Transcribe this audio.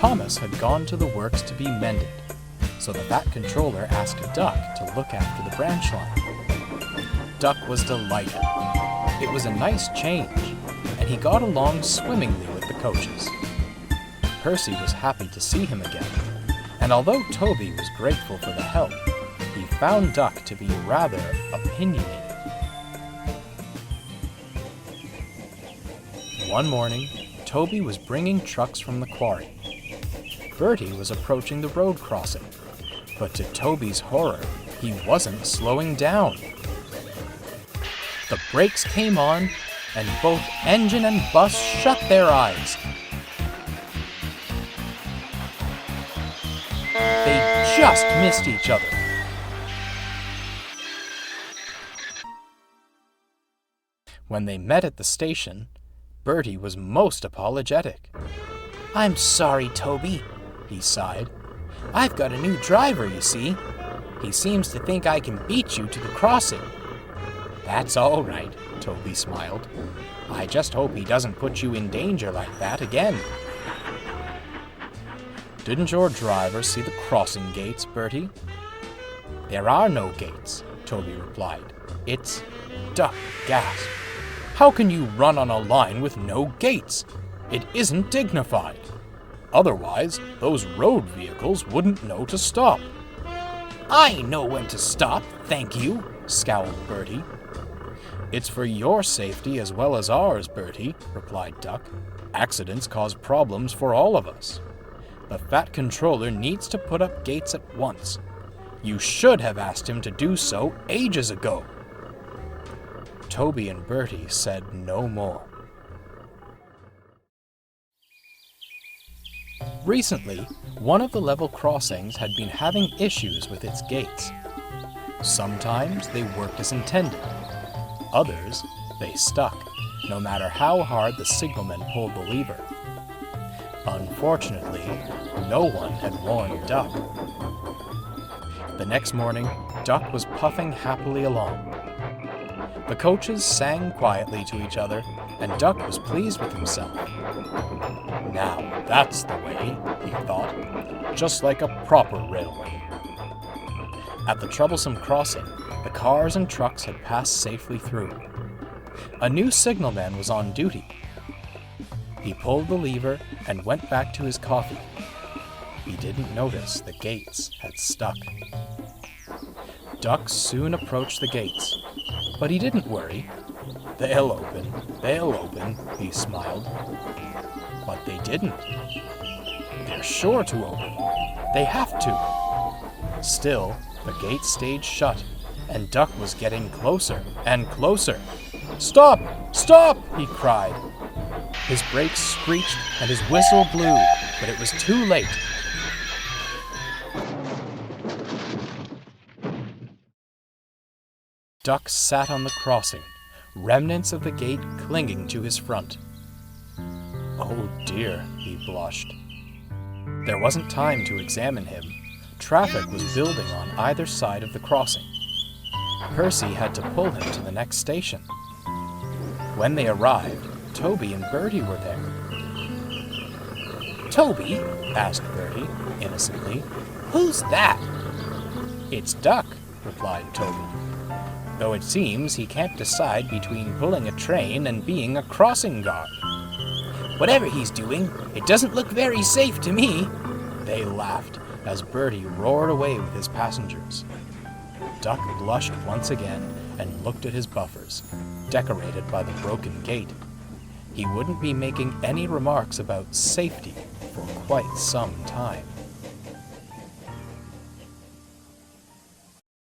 Thomas had gone to the works to be mended, so the fat controller asked Duck to look after the branch line. Duck was delighted. It was a nice change, and he got along swimmingly with the coaches. Percy was happy to see him again, and although Toby was grateful for the help, he found Duck to be rather opinionated. One morning, Toby was bringing trucks from the quarry. Bertie was approaching the road crossing, but to Toby's horror, he wasn't slowing down. The brakes came on, and both engine and bus shut their eyes. They just missed each other. When they met at the station, Bertie was most apologetic. "I'm sorry, Toby," he sighed. "I've got a new driver, you see. He seems to think I can beat you to the crossing." "That's all right," Toby smiled. "I just hope he doesn't put you in danger like that again." "Didn't your driver see the crossing gates, Bertie?" "There are no gates," Toby replied. "It's..." Duck gasped. "How can you run on a line with no gates? It isn't dignified. Otherwise, those road vehicles wouldn't know to stop." "I know when to stop, thank you," scowled Bertie. "It's for your safety as well as ours, Bertie," replied Duck. "Accidents cause problems for all of us. The fat controller needs to put up gates at once. You should have asked him to do so ages ago." Toby and Bertie said no more. Recently, one of the level crossings had been having issues with its gates. Sometimes they worked as intended. Others, they stuck, no matter how hard the signalman pulled the lever. Unfortunately, no one had warned Duck. The next morning, Duck was puffing happily along. The coaches sang quietly to each other, and Duck was pleased with himself. "Now that's the way," he thought, "just like a proper railway." At the troublesome crossing, the cars and trucks had passed safely through. A new signalman was on duty. He pulled the lever and went back to his coffee. He didn't notice the gates had stuck. Duck soon approached the gates, but he didn't worry. They'll open, he smiled. But they didn't. They're sure to open. They have to. Still, the gate stayed shut, and Duck was getting closer and closer. "Stop! Stop!" he cried. His brakes screeched and his whistle blew, but it was too late. Duck sat on the crossing, remnants of the gate clinging to his front. "Oh dear," he blushed. There wasn't time to examine him. Traffic was building on either side of the crossing. Percy had to pull him to the next station. When they arrived, Toby and Bertie were there. "Toby," asked Bertie, innocently, "who's that?" "It's Duck," replied Toby. "Though it seems he can't decide between pulling a train and being a crossing guard." "Whatever he's doing, it doesn't look very safe to me." They laughed as Bertie roared away with his passengers. Duck blushed once again and looked at his buffers, decorated by the broken gate. He wouldn't be making any remarks about safety for quite some time.